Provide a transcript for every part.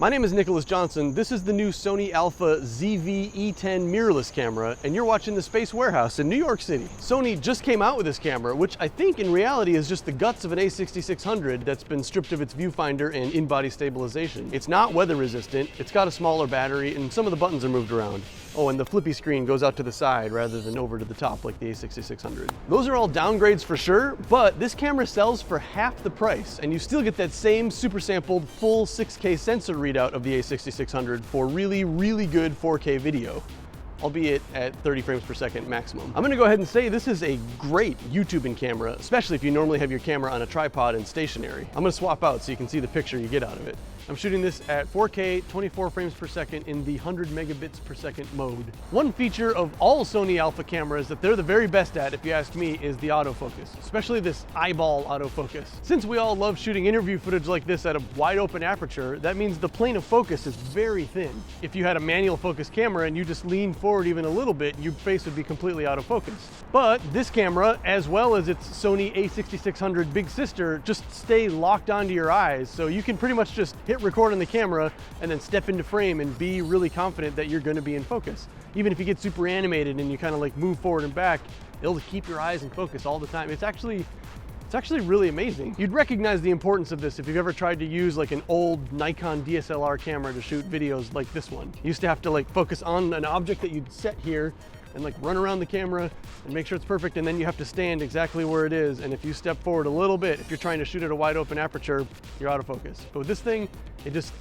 My name is Nicholas Johnson. This is the new Sony Alpha ZV-E10 Mirrorless camera, and you're watching the Space Warehouse in New York City. Sony just came out with this camera, which I think in reality is just the guts of an a6600 that's been stripped of its viewfinder and in-body stabilization. It's not weather resistant, it's got a smaller battery, and some of the buttons are moved around. Oh, and the flippy screen goes out to the side rather than over to the top like the a6600. Those are all downgrades for sure, but this camera sells for half the price, and you still get that same super sampled full 6K sensor readout of the a6600 for really, really good 4K video, albeit at 30 frames per second maximum. I'm gonna go ahead and say this is a great YouTubing camera, especially if you normally have your camera on a tripod and stationary. I'm gonna swap out so you can see the picture you get out of it. I'm shooting this at 4K, 24 frames per second in the 100 megabits per second mode. One feature of all Sony Alpha cameras that they're the very best at, if you ask me, is the autofocus, especially this eyeball autofocus. Since we all love shooting interview footage like this at a wide open aperture, that means the plane of focus is very thin. If you had a manual focus camera and you just lean forward even a little bit, your face would be completely out of focus. But this camera, as well as its Sony a6600 big sister, just stay locked onto your eyes, so you can pretty much just hit record on the camera and then step into frame and be really confident that you're going to be in focus. Even if you get super animated and you kind of like move forward and back, it'll keep your eyes in focus all the time. It's actually really amazing. You'd recognize the importance of this if you've ever tried to use like an old Nikon DSLR camera to shoot videos like this one. You used to have to like focus on an object that you'd set here and like run around the camera and make sure it's perfect, and then you have to stand exactly where it is, and if you step forward a little bit, if you're trying to shoot at a wide open aperture, you're out of focus. But with this thing, it just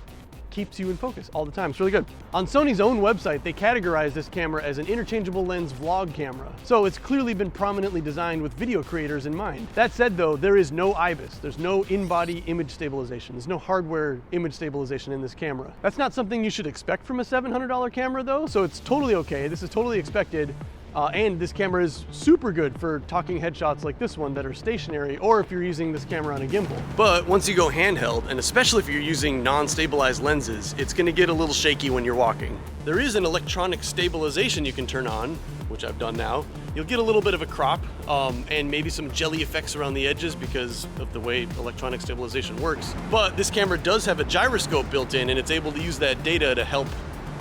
keeps you in focus all the time. It's really good. On Sony's own website, they categorize this camera as an interchangeable lens vlog camera. So it's clearly been prominently designed with video creators in mind. That said though, there is no IBIS. There's no in-body image stabilization. There's no hardware image stabilization in this camera. That's not something you should expect from a $700 camera though, so it's totally okay. This is totally expected. And this camera is super good for talking headshots like this one that are stationary, or if you're using this camera on a gimbal. But once you go handheld, and especially if you're using non-stabilized lenses, it's gonna get a little shaky when you're walking. There is an electronic stabilization you can turn on, which I've done now. You'll get a little bit of a crop and maybe some jelly effects around the edges because of the way electronic stabilization works. But this camera does have a gyroscope built in, and it's able to use that data to help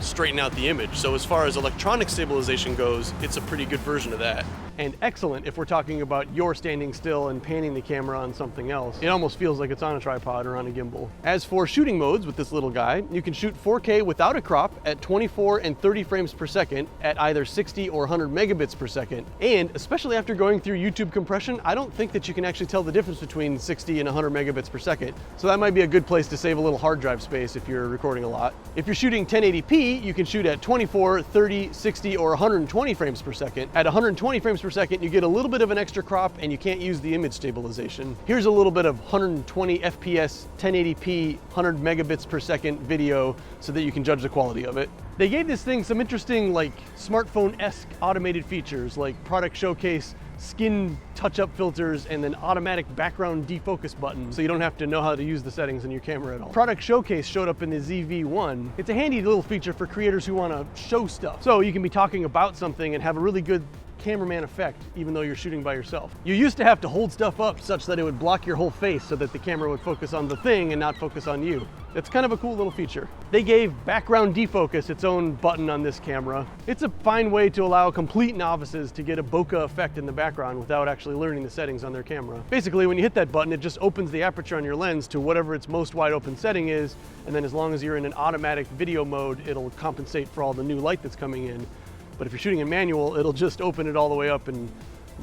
straighten out the image. So as far as electronic stabilization goes, it's a pretty good version of that. And excellent if we're talking about you're standing still and panning the camera on something else. It almost feels like it's on a tripod or on a gimbal. As for shooting modes with this little guy, you can shoot 4K without a crop at 24 and 30 frames per second at either 60 or 100 megabits per second. And especially after going through YouTube compression, I don't think that you can actually tell the difference between 60 and 100 megabits per second. So that might be a good place to save a little hard drive space if you're recording a lot. If you're shooting 1080p, you can shoot at 24, 30, 60, or 120 frames per second. At 120 frames per second, you get a little bit of an extra crop and you can't use the image stabilization. Here's a little bit of 120 FPS, 1080p, 100 megabits per second video so that you can judge the quality of it. They gave this thing some interesting like smartphone-esque automated features like product showcase, skin touch-up filters, and then automatic background defocus button, so you don't have to know how to use the settings in your camera at all. Product showcase showed up in the ZV-1. It's a handy little feature for creators who want to show stuff. So you can be talking about something and have a really good cameraman effect even though you're shooting by yourself. You used to have to hold stuff up such that it would block your whole face so that the camera would focus on the thing and not focus on you. It's kind of a cool little feature. They gave background defocus its own button on this camera. It's a fine way to allow complete novices to get a bokeh effect in the background without actually learning the settings on their camera. Basically, when you hit that button, it just opens the aperture on your lens to whatever its most wide open setting is, and then as long as you're in an automatic video mode, it'll compensate for all the new light that's coming in. But if you're shooting in manual, it'll just open it all the way up and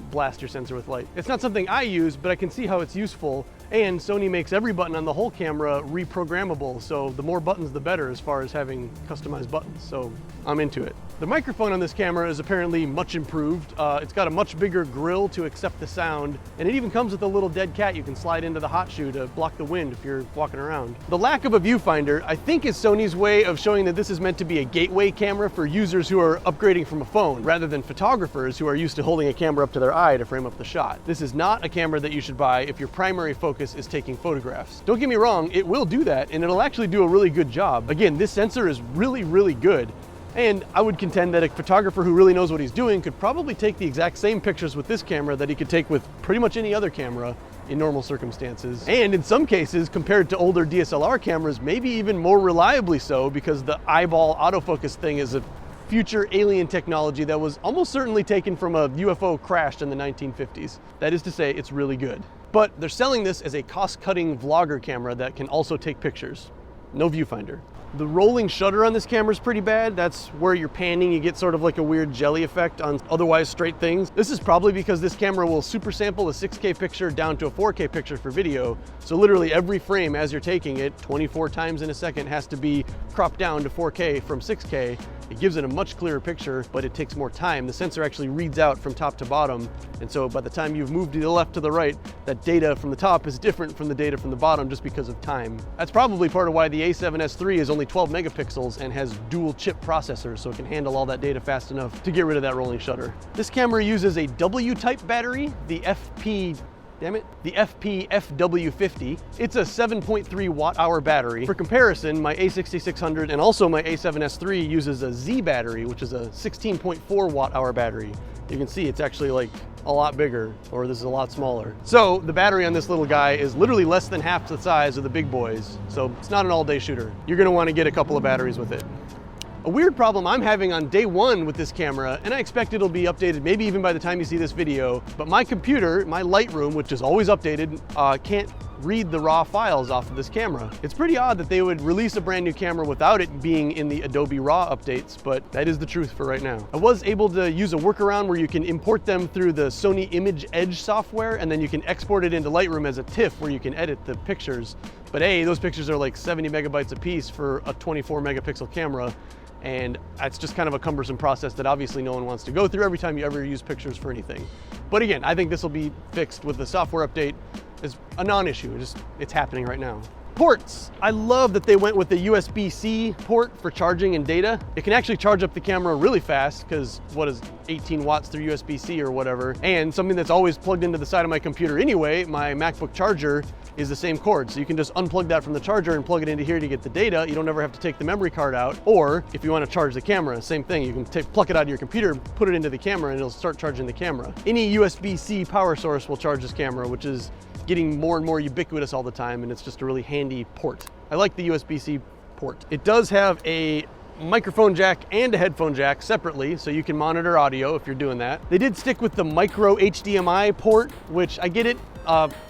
blast your sensor with light. It's not something I use, but I can see how it's useful. And Sony makes every button on the whole camera reprogrammable, so the more buttons the better as far as having customized buttons, so I'm into it. The microphone on this camera is apparently much improved. It's got a much bigger grill to accept the sound, and it even comes with a little dead cat you can slide into the hot shoe to block the wind if you're walking around. The lack of a viewfinder, I think, is Sony's way of showing that this is meant to be a gateway camera for users who are upgrading from a phone, rather than photographers who are used to holding a camera up to their eye to frame up the shot. This is not a camera that you should buy if your primary focus is taking photographs. Don't get me wrong, it will do that, and it'll actually do a really good job. Again, this sensor is really, really good. And I would contend that a photographer who really knows what he's doing could probably take the exact same pictures with this camera that he could take with pretty much any other camera in normal circumstances. And in some cases, compared to older DSLR cameras, maybe even more reliably so, because the eyeball autofocus thing is a future alien technology that was almost certainly taken from a UFO crashed in the 1950s. That is to say, it's really good. But they're selling this as a cost-cutting vlogger camera that can also take pictures. No viewfinder. The rolling shutter on this camera is pretty bad. That's where you're panning, you get sort of like a weird jelly effect on otherwise straight things. This is probably because this camera will super sample a 6K picture down to a 4K picture for video. So literally every frame as you're taking it 24 times in a second has to be cropped down to 4K from 6K. It gives it a much clearer picture, but it takes more time. The sensor actually reads out from top to bottom. And so by the time you've moved to the left to the right, that data from the top is different from the data from the bottom just because of time. That's probably part of why the A7S III is only 12 megapixels and has dual chip processors, so it can handle all that data fast enough to get rid of that rolling shutter. This camera uses a W-type battery, the FP-FW50. It's a 7.3 watt-hour battery. For comparison, my a6600 and also my A7S III uses a Z battery, which is a 16.4 watt-hour battery. You can see it's actually like a lot bigger, or this is a lot smaller. So the battery on this little guy is literally less than half the size of the big boys. So it's not an all-day shooter. You're gonna wanna get a couple of batteries with it. A weird problem I'm having on day one with this camera, and I expect it'll be updated maybe even by the time you see this video, but my computer, my Lightroom, which is always updated, can't read the raw files off of this camera. It's pretty odd that they would release a brand new camera without it being in the Adobe RAW updates, but that is the truth for right now. I was able to use a workaround where you can import them through the Sony Image Edge software, and then you can export it into Lightroom as a TIFF where you can edit the pictures. But hey, those pictures are like 70 megabytes a piece for a 24 megapixel camera. And it's just kind of a cumbersome process that obviously no one wants to go through every time you ever use pictures for anything. But again, I think this will be fixed with the software update. It's a non-issue, it's happening right now. Ports. I love that they went with the USB-C port for charging and data. It can actually charge up the camera really fast because what is 18 watts through USB-C or whatever. And something that's always plugged into the side of my computer anyway, my MacBook charger, is the same cord. So you can just unplug that from the charger and plug it into here to get the data. You don't ever have to take the memory card out. Or if you want to charge the camera, same thing. You can pluck it out of your computer, put it into the camera, and it'll start charging the camera. Any USB-C power source will charge this camera, which is getting more and more ubiquitous all the time, and it's just a really handy port. I like the USB-C port. It does have a microphone jack and a headphone jack separately, so you can monitor audio if you're doing that. They did stick with the micro HDMI port, which I get it.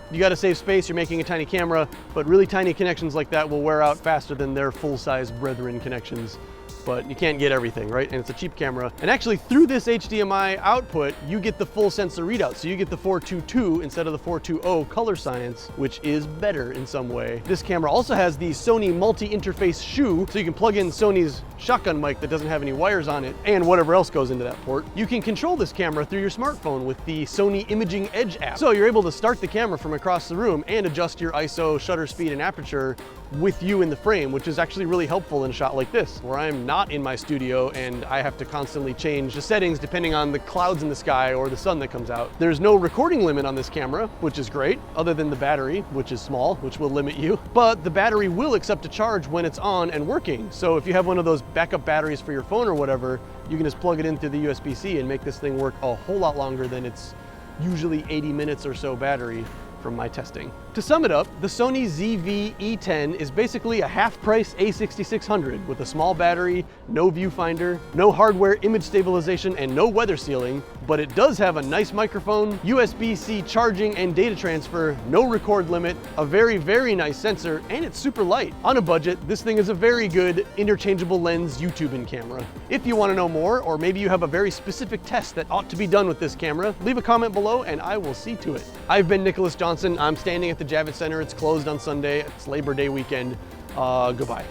You gotta save space, you're making a tiny camera, but really tiny connections like that will wear out faster than their full-size brethren connections. But you can't get everything, right? And it's a cheap camera. And actually through this HDMI output, you get the full sensor readout. So you get the 422 instead of the 420 color science, which is better in some way. This camera also has the Sony multi-interface shoe, so you can plug in Sony's shotgun mic that doesn't have any wires on it and whatever else goes into that port. You can control this camera through your smartphone with the Sony Imaging Edge app. So you're able to start the camera from across the room and adjust your ISO, shutter speed, and aperture with you in the frame, which is actually really helpful in a shot like this, where I'm not in my studio and I have to constantly change the settings depending on the clouds in the sky or the sun that comes out. There's no recording limit on this camera, which is great, other than the battery, which is small, which will limit you. But the battery will accept a charge when it's on and working. So if you have one of those backup batteries for your phone or whatever, you can just plug it into the USB-C and make this thing work a whole lot longer than its usually 80 minutes or so battery from my testing. To sum it up, the Sony ZV-E10 is basically a half-price a6600 with a small battery, no viewfinder, no hardware image stabilization, and no weather sealing, but it does have a nice microphone, USB-C charging and data transfer, no record limit, a very, very nice sensor, and it's super light. On a budget, this thing is a very good interchangeable lens Youtubin camera. If you want to know more, or maybe you have a very specific test that ought to be done with this camera, leave a comment below and I will see to it. I've been Nicholas Johnson. I'm standing at the Javits Center. It's closed on Sunday. It's Labor Day weekend. Goodbye.